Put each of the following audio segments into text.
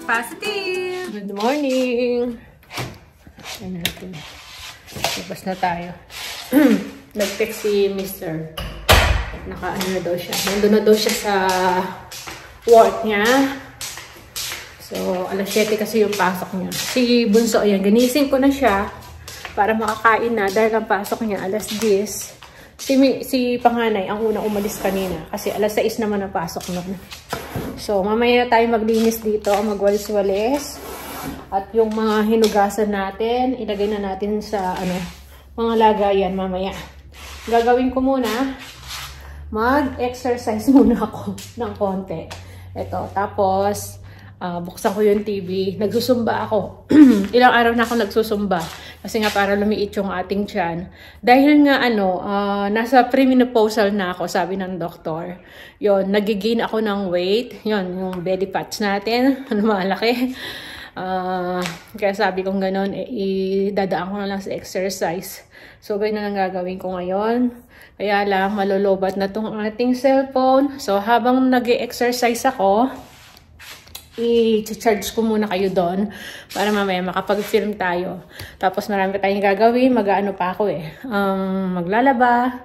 Positive! Good morning! Ayan natin. Labas na tayo. Nag-text si Mr. Naka-ano na daw siya. Nandun na daw siya sa work niya. So, alas 7 kasi yung pasok niya. Si Bunso, ayan, ganising ko na siya para makakain na dahil ang pasok niya alas 10. Si Panganay ang unang umalis kanina kasi alas 6 naman ang pasok nun. So, mamaya tayo maglinis dito, magwalis-walis. At yung mga hinugasan natin, ilagay na natin sa mga lagayan mamaya. Gagawin ko muna, mag-exercise muna ako ng konti. Ito, tapos buksan ko yung TV. Nagsusumba ako. Ilang araw na ako nagsusumba. Kasi nga para lumiit yung ating tiyan. Dahil nga nasa premenopausal na ako, sabi ng doktor. Yon, nagigain ako ng weight. Yon, yung belly fats natin. Lumalaki. Kaya sabi kong gano'n, idadaan ko na lang sa exercise. So, ganyan na lang gagawin ko ngayon. Kaya lang, malolobat na tong ating cellphone. So, habang nag-exercise ako, i-charge ko muna kayo doon para mamaya makapag-film tayo. Tapos marami tayong gagawin. Mag-ano pa ako maglalaba,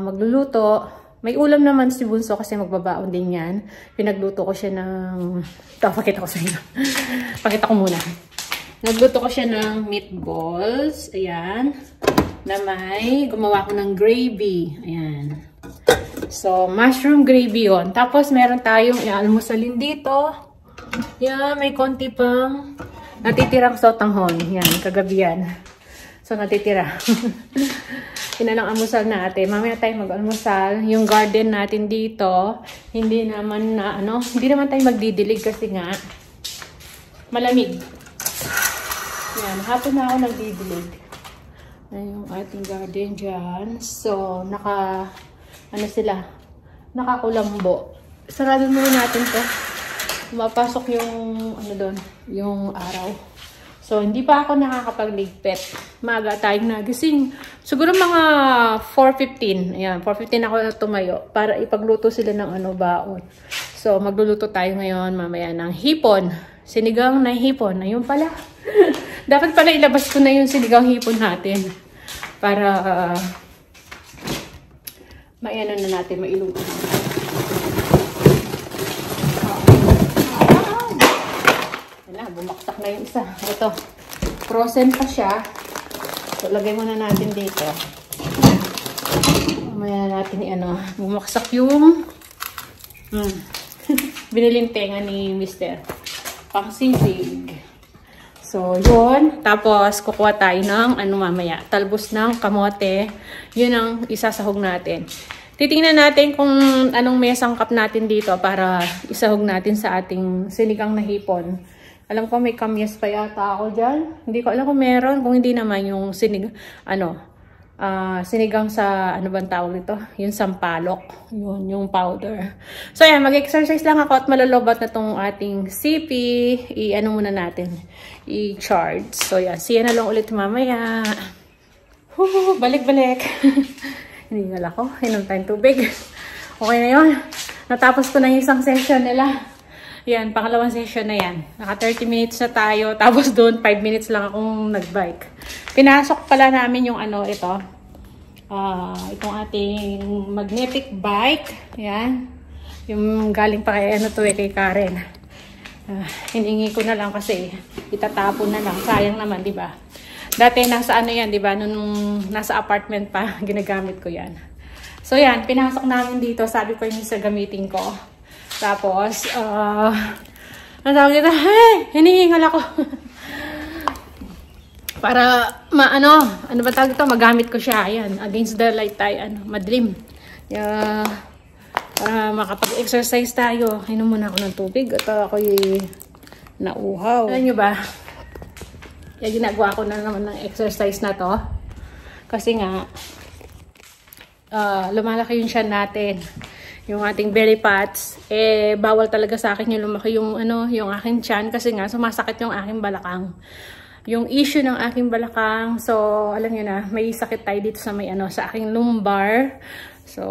magluluto. May ulam naman si Bunso kasi magbabaon din yan. Pinagluto ko siya ng... Ito, pakita ko sa inyo. Pakita ko muna. Nagluto ko siya ng meatballs. Ayan. Na may gumawa ko ng gravy. Ayan. So, mushroom gravy yon. Tapos meron tayong i-almusalin dito. Yan, may konti pang natitirang sotanghon. Yan, kagabi yan. So, natitira. Yun na lang almusal natin. Mamaya tayo mag-almusal. Yung garden natin dito, hindi naman tayo magdidilig kasi nga malamig. Yan, hapon na ako nagdidilig. Ayan yung ating garden dyan. So, nakakulambo. Sarado muna natin to. Mapasok yung yung araw. So, hindi pa ako nakakapagligpit. Maaga tayong nagising. Siguro mga 4:15. Ayan, 4:15 ako tumayo para ipagluto sila ng baon. So, magluluto tayo ngayon mamaya ng hipon. Sinigang na hipon. Ayun pala. Dapat pala ilabas ko na yung sinigang hipon natin. Para maiano na natin, mailuto. Bumaksak na yung isa. Ito. Frozen pa siya. So, lagay muna natin dito. Mamaya natin bumaksak yung binilintengan ni Mr. Pangsisig. So, yun. Tapos, kukuha tayo ng mamaya. Talbos ng kamote. Yun ang isasahog natin. Titingnan natin kung anong may sangkap natin dito para isahog natin sa ating sinigang na hipon. Alam ko may kamyas pa yata ako dyan. Hindi ko alam kung meron. Kung hindi naman yung sinigang sa, bang tawag ito? Yung sampalok. Yun, yung powder. So, ayan, mag-exercise lang ako at malalobat na tong ating CP. Muna natin. I-charge. So, ayan, siya na lang ulit mamaya. Balik-balik. Hiningal ako. Inom tayong tubig. Okay na yun. Natapos ko na yung isang session nila. Yan, pangalawang session na yan. Naka 30 minutes na tayo. Tapos doon, 5 minutes lang akong nag-bike. Pinasok pala namin yung itong ating magnetic bike. Yan. Yung galing pa kay Karen. Hiningi ko na lang kasi itatapon na lang. Sayang naman, di ba? Dati nasa yan, di ba? Nung nasa apartment pa, ginagamit ko yan. So yan, pinasok namin dito. Sabi ko yung sa gamitin ko. Tapos, natawag nito, hey, hinihingal ako. Para, ano ba tawag ito? Magamit ko siya. Ayan, against the light tayo, madilim. Para makapag-exercise tayo. Inom muna ako ng tubig at ako'y nauhaw. Alam nyo ba? Ginagawa ko na naman ng exercise na to. Kasi nga, lumalaki yung tiyan natin. Yung ating belly fats, bawal talaga sa akin yung lumaki yung aking tiyan kasi nga sumasakit yung aking balakang. yung issue ng aking balakang. So, alam niyo na, may sakit tayo dito sa may sa aking lumbar. So,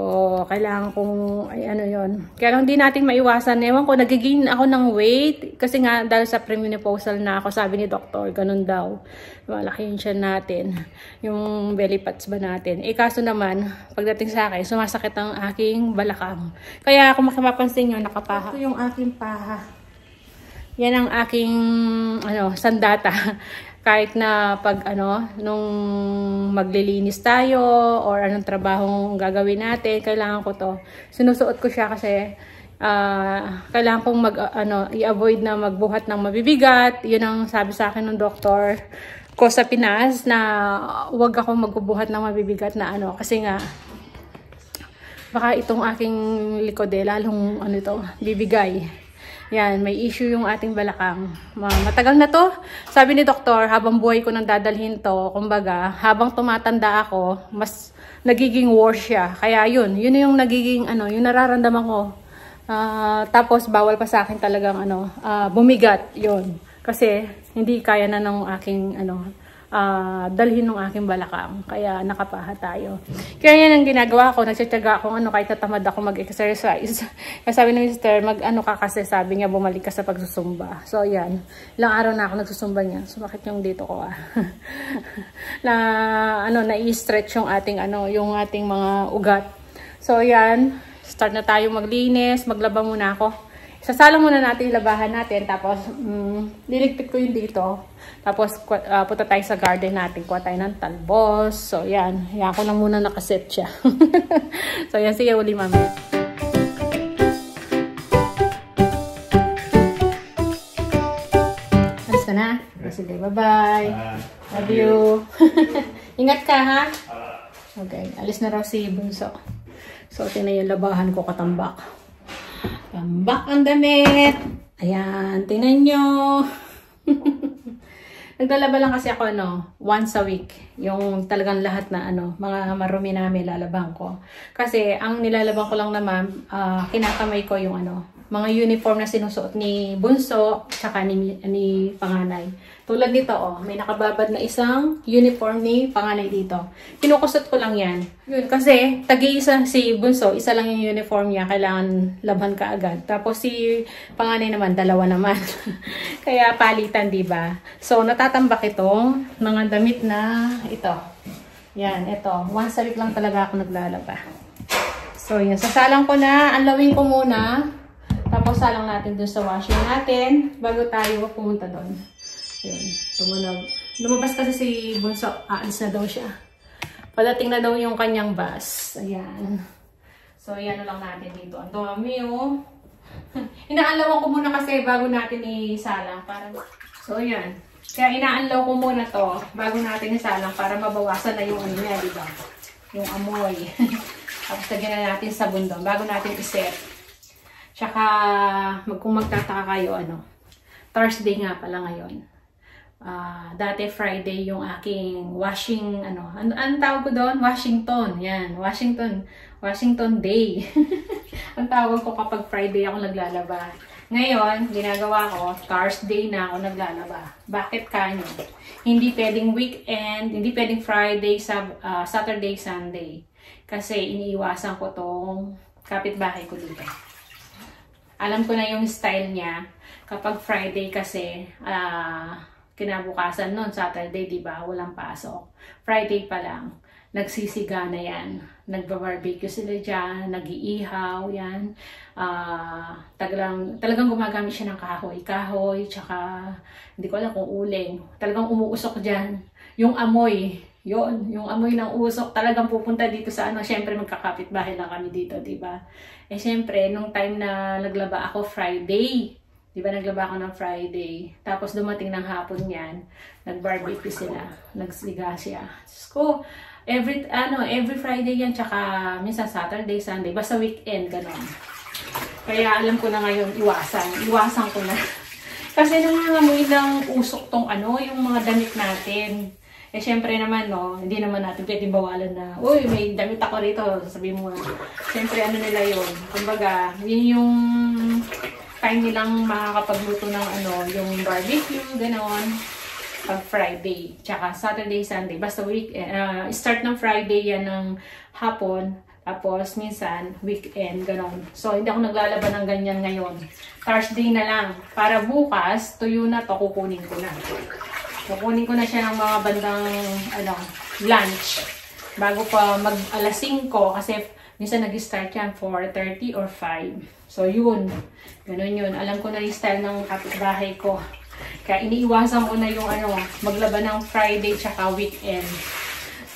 kailangan kong, yon. Kaya lang hindi natin maiwasan. Ewan ko, nagiging ako ng weight. Kasi nga, dahil sa premenopausal na ako, sabi ni doktor, ganun daw. Malaki yung tiyan natin. Yung belly fats ba natin. Kaso naman, pagdating sa akin, sumasakit ang aking balakang. Kaya kung mapapansin nyo, nakapaha. Ito yung aking paha. Yan ang aking, sandata. Kahit na pag nung maglilinis tayo or anong trabahong gagawin natin, kailangan ko to. Sinusuot ko siya kasi kailangan kong i-avoid na magbuhat ng mabibigat. Yun ang sabi sa akin ng doktor ko sa Pinas, na huwag akong magbubuhat ng mabibigat na kasi nga baka itong aking likod lalong bibigay. Yan, may issue yung ating balakang. Matagal na to. Sabi ni doktor, habang buhay ko nang dadalhin to, kumbaga, habang tumatanda ako, mas nagiging worse siya. Kaya yun yung nagiging, yung nararamdaman ko. Tapos, bawal pa sa akin talagang, bumigat, yun. Kasi, hindi kaya na ng aking, dalhin ng aking balakang. Kaya nakapaha tayo. Kaya yan ang ginagawa ko. Nagtsatsaga ako kahit natamad ako mag-exercise. Kaya sabi ni Mr. ka kasi, sabi niya bumalik ka sa pagsusumba. So yan. Ilang araw na ako nagsusumba niya. Sumakit yung dito ko na-i-stretch yung ating yung ating mga ugat. So yan. Start na tayo maglinis. Maglaba muna ako. Sasalang muna natin yung labahan natin. Tapos liligpit ko yung dito. Tapos, punta tayo sa garden natin. Kuha tayo ng talbos. So, yan. Yan ko lang muna nakaset siya. So, yan. Sige, uli, mami. Alis ka na? Sige, bye-bye. Love you. Ingat ka, ha? Okay. Alis na raw si Bunso. So, tingnan yung labahan ko katambak. Tambak ang damit. Ayan. Tingnan nyo. Naglalaba lang kasi ako once a week. Yung talagang lahat na mga marumi namin lalabang ko. Kasi ang nilalabang ko lang naman, kinakamay ko yung mga uniform na sinusuot ni Bunso tsaka ni Panganay. Tulad nito, may nakababad na isang uniform ni Panganay dito. Kinukusot ko lang yan. Yun, kasi tagi-isa si Bunso, isa lang yung uniform niya, kailangan labhan ka agad. Tapos si Panganay naman, dalawa naman. Kaya palitan, diba? So, natatambak itong mga damit na ito. Yan, ito. Once a week lang talaga ako naglalaba. So, yan. Sasalang ko na. Anlawin ko muna. Tapos salang natin dun sa washing natin bago tayo pumunta doon. Yun, tumunog. Lumabas kasi si Bunso, aalis na daw siya. Padating na daw yung kanyang bus. Ayan. So, ayan na lang natin dito. Ang dami, Inaalawan ko muna kasi bago natin isalang. So, ayan. Kaya inaalaw ko muna to bago natin isalang para mabawasan na yung niya, diba? Yung amoy. Tapos lagyan na natin sabon doon bago natin iset. Tsaka, kung magtataka kayo, Thursday nga pala ngayon. Dati Friday yung aking washing, anong tawag ko doon? Washington. Yan, Washington Day. Ang tawag ko kapag Friday ako naglalaba. Ngayon, ginagawa ko, Thursday na ako naglalaba. Bakit kanyo? Hindi pwedeng weekend, hindi pwedeng Friday, Saturday, Sunday. Kasi iniiwasan ko tong kapitbahay ko dito. Alam ko na yung style niya. Kapag Friday kasi, kinabukasan nun, Saturday, diba? Walang pasok. Friday pa lang, nagsisiga na yan. Nagba-barbecue sila dyan, nag-iihaw, yan. Talagang gumagamit siya ng kahoy, tsaka, hindi ko alam kung uling. Talagang umuusok dyan. Yung amoy, yung amoy ng usok, talagang pupunta dito sa syempre magkakapit-bahay lang kami dito, diba? Syempre, nung time na naglaba ako Friday, diba naglaba ako ng Friday, tapos dumating ng hapon yan, nag-barbecue sila, nagsiga siya. So, every Friday yan, tsaka minsan Saturday, Sunday, basta weekend, gano'n. Kaya alam ko na ngayon, iwasan ko na. Kasi nangangamoy ng usok tong yung mga damit natin. Syempre naman, hindi naman natin pwedeng bawalan na, uy, may damit ako rito, sasabihin mo. Syempre, nila yun. Kumbaga, yun yung time nilang makakapagluto ng yung barbecue, gano'n. pag Friday. Tsaka Saturday, Sunday. Basta start ng Friday yan ng hapon. Tapos, minsan, weekend, gano'n. So, hindi ako naglalaban ng ganyan ngayon. Thursday na lang. Para bukas, tuyo na to, kukunin ko na. Kukunin ko na siya ng mga bandang, lunch. Bago pa mag alas 5, kasi minsan nag-start yan 4:30 or 5. So, yun. Ganun yun. Alam ko na yung style ng kapitbahay ko. Kaya iniiwasan ko na yung, maglaban ng Friday tsaka weekend.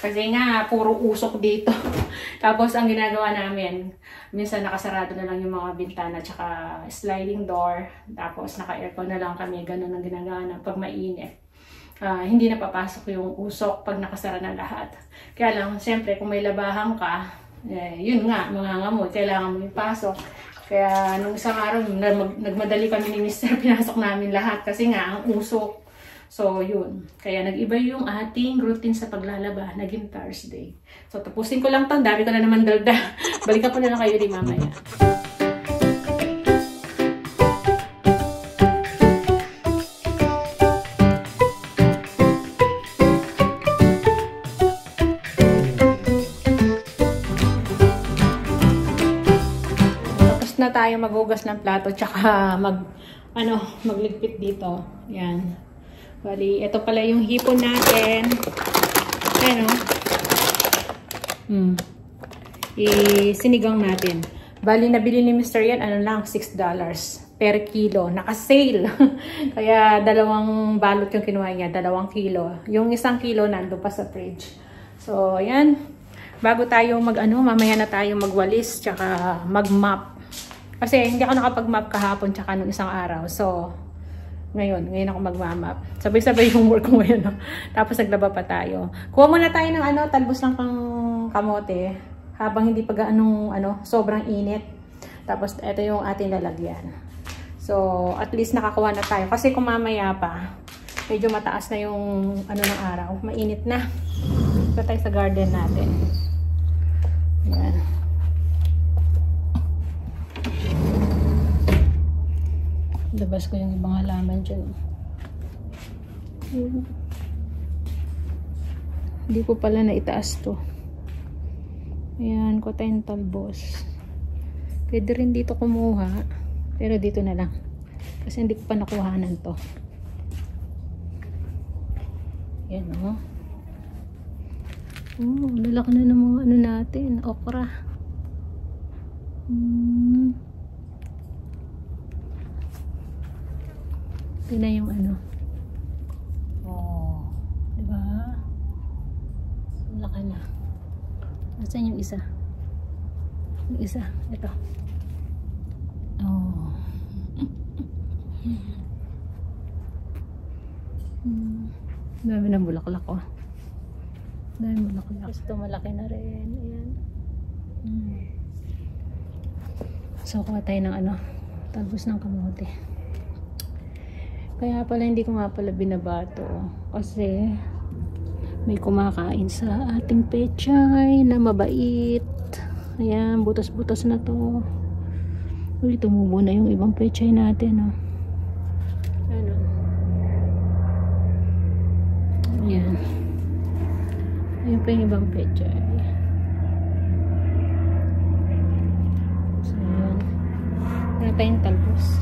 Kasi nga, puro usok dito. Tapos, ang ginagawa namin, minsan nakasarado na lang yung mga bintana tsaka sliding door. Tapos, naka-aircon na lang kami. Ganun ang ginagawa na pag mainit. Hindi na papasok yung usok pag nakasara na lahat. Kaya lang, siyempre, kung may labahan ka, yun nga, mga ngamot, kailangan mo ipasok. Kaya, nung isang araw, nagmadali kami ni Mr. Pinasok namin lahat. Kasi nga, ang usok. So, yun. Kaya nag-iba yung ating routine sa paglalaba. Naging Thursday. So, tapusin ko lang to. Dami ko na naman dalda. Balikan ko na lang kayo di mamaya. Tapos na tayo maghugas ng plato. Tsaka magligpit dito. Yan. Bali, ito pala yung hipon natin. Ayan o. Sinigang natin. Bali, nabili ni Mr. yan, lang, $6 per kilo. Naka-sale. Kaya, 2 balot yung kinuha niya, 2 kilo. Yung 1 kilo nandun pa sa fridge. So, ayan. Bago tayo mamaya na tayo magwalis, tsaka mag-map. Kasi, hindi ako nakapag-map kahapon, tsaka nung isang araw. So, ngayon ako magmamap. Sabay-sabay yung work ko ngayon. No? Tapos naglaba pa tayo. Kuha muna tayo ng talbos ng kamote. Habang hindi pa sobrang init. Tapos ito yung ating lalagyan. So, at least nakakuha na tayo. Kasi kung mamaya pa, medyo mataas na yung ng araw. Mainit na. Ito tayo sa garden natin. Ayan. Labas ko yung ibang halaman dyan. Hindi ko pala na itaas to. Ayan, ko tayong talbos. Pwede rin dito kumuha. Pero dito na lang. Kasi hindi ko pa nakuhanan to. Ayan o. Lalaki na ng mga natin. Okra. Na yung diba? Laki na. Nasaan yung isa? Yung isa, ito. Dami ng bulaklak ko. Dami bulaklak. Ito malaki na rin. Ayan. So, kuha tayo ng talbos ng kamote. Kaya pala hindi ko nga pala binabato. Kasi may kumakain sa ating pechay na mabait. Ayan, butas-butas na to. Uy, tumubo na yung ibang pechay natin. Ayan. Ayan pa yung ibang pechay. So, ayan. Meron tayong talbos.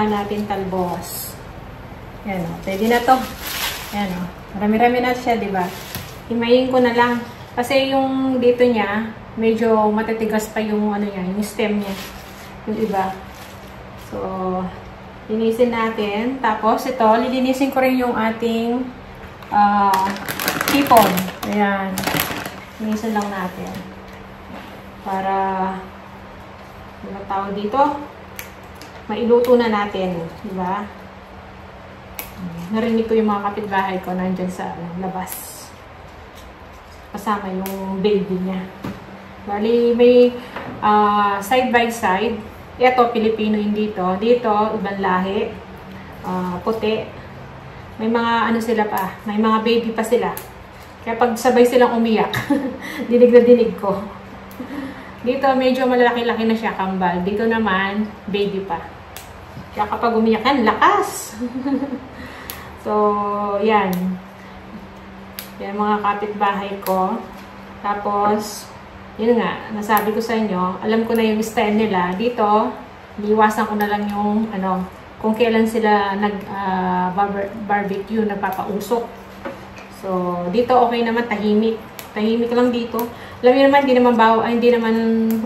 Natin talbos. Yan o. Pwede na to. Yan o. Marami-rami na siya, diba? Himayin ko na lang. Kasi yung dito niya, medyo matitigas pa yung yung stem niya. Yung iba. So, linisin natin. Tapos, ito, lilinisin ko rin yung ating hipon. Ayan. Linisan lang natin. Para, ano tawag dito? Mailuto na natin. Diba? Narinig ko yung mga kapitbahay ko nandyan sa labas. Kasama yung baby niya. Bali, may side by side. Ito, Pilipino yung dito. Dito, ibang lahi. Puti. May mga ano sila pa. May mga baby pa sila. Kaya pag sabay silang umiyak, dinig na dinig ko. Dito, medyo malalaki-laki na siya, kambal. Dito naman, baby pa. Kaya kapag umiyak yan, lakas! So, yan. Yan mga kapitbahay ko. Tapos, yun nga, nasabi ko sa inyo, alam ko na yung style nila. Dito, liwasan ko na lang yung, ano, kung kailan sila barbecue, nagpapausok. So, dito okay naman, tahimik. Tahimik lang dito. Alam niyo naman, hindi naman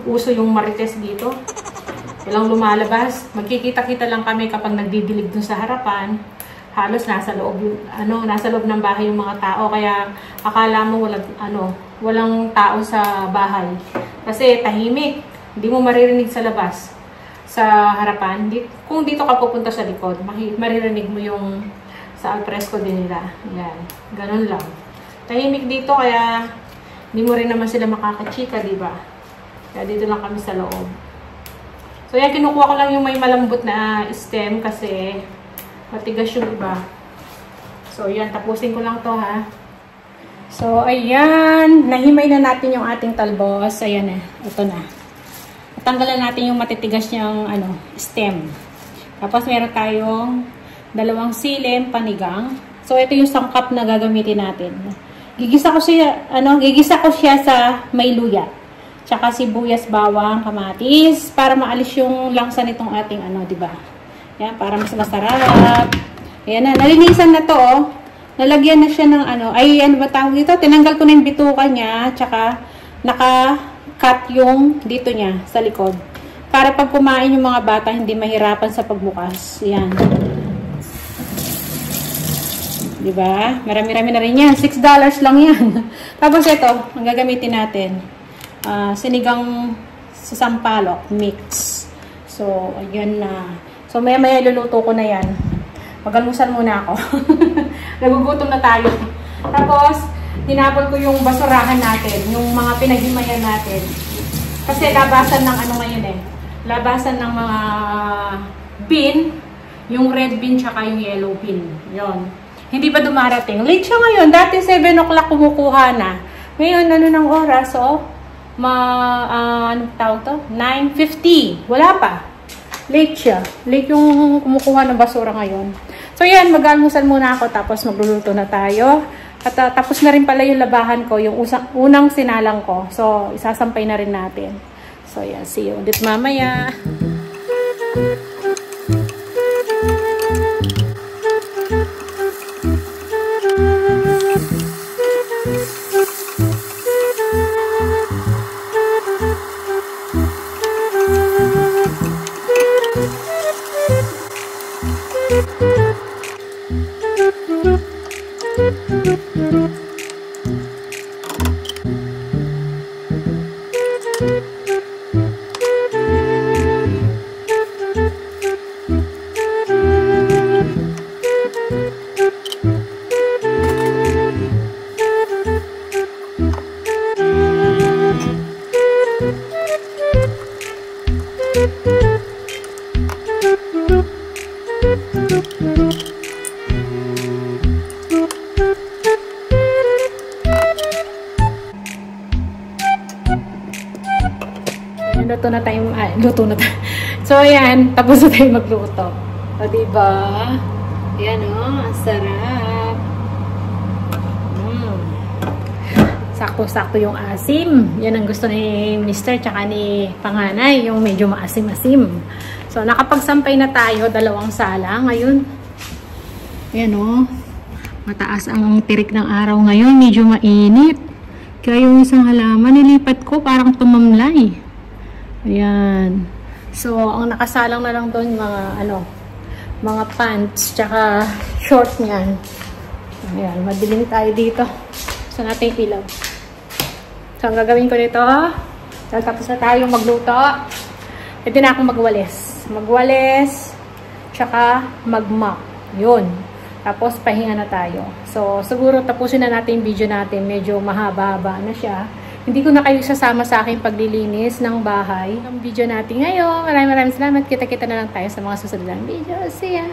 uso yung marites dito. Walang lumalabas. Magkikita-kita lang kami kapag nagdidilig dun sa harapan. Halos nasa loob ng bahay yung mga tao. Kaya akala mo walang tao sa bahay. Kasi tahimik. Hindi mo maririnig sa labas. Sa harapan. Kung dito ka pupunta sa likod, maririnig mo yung sa alfresco din nila. Yan. Ganun lang. Tahimik dito kaya hindi mo rin naman sila makakachika, diba? Kaya dito lang kami sa loob. So yan, kinukuha ko lang yung may malambot na stem kasi matigas yung iba. So yan, tapusin ko lang to ha. So ayan, nahimay na natin yung ating talbos. Ayan na, ito na. Tanggalan natin yung matitigas niyang stem. Tapos meron tayong dalawang silim, panigang. So, ito yung sangkap na gagamitin natin. Gigisa ko siya sa may luya. Tsaka sibuyas, bawang, kamatis. Para maalis yung langsa nitong ating diba? Yan, para mas masarap. Ayan na, nalinisan na to, oh. Nalagyan na siya ng ba tawag dito? Tinanggal ko na yung bituka niya. Tsaka, naka-cut yung dito niya, sa likod. Para pag kumain yung mga bata, hindi mahirapan sa pagbukas. Yan. Diba? Marami-rami na rin yan. $6 lang yan. Tapos ito, ang gagamitin natin. Sinigang sa sampalok mix. So, ayan na. So, maya-maya luluto ko na yan. Mag-almusal muna ako. Nagugutom na tayo. Tapos, tinapon ko yung basurahan natin. Yung mga pinaghimayan natin. Kasi labasan ng ngayon labasan ng mga bean. Yung red bean tsaka yung yellow bean. Yun. Hindi pa dumarating. Late siya ngayon. Dati 7 o'clock kumukuha na. Ngayon, ng oras? So, anong tawag to? 9:50. Wala pa. Late siya. Late yung kumukuha ng basura ngayon. So, yan. Mag-almusal muna ako. Tapos, magluluto na tayo. At tapos na rin pala yung labahan ko. Yung unang sinalang ko. So, isasampay na rin natin. So, yan. See you ulit mamaya. Luto na tayo. So, ayan. Tapos na tayo magluto. O, diba? Ayan, ang sarap. Sakto-sakto yung asim. Yan ang gusto ni Mr. tsaka ni panganay. Yung medyo maasim-asim. So, nakapagsampay na tayo. 2 sala. Ngayon, ayan, mataas ang tirik ng araw ngayon. Medyo mainit. Kaya yung isang halaman, nilipat ko parang tumamlay. Ayan. So, ang nakasalang na lang doon mga pants, tsaka short niyan. Ayan, madilim tayo dito. Buksan natin yung ilaw. So, ang gagawin ko dito, tapos na tayong magluto. Pwede na akong magwalis. Magwalis, tsaka mag-mop. Yun. Tapos, pahinga na tayo. So, siguro tapusin na natin yung video natin. Medyo mahaba-haba na siya. Hindi ko na kayo sasama sa aking paglilinis ng bahay. Ang video natin ngayon. Maraming salamat. Kita-kita na lang tayo sa mga susunod na video. See ya!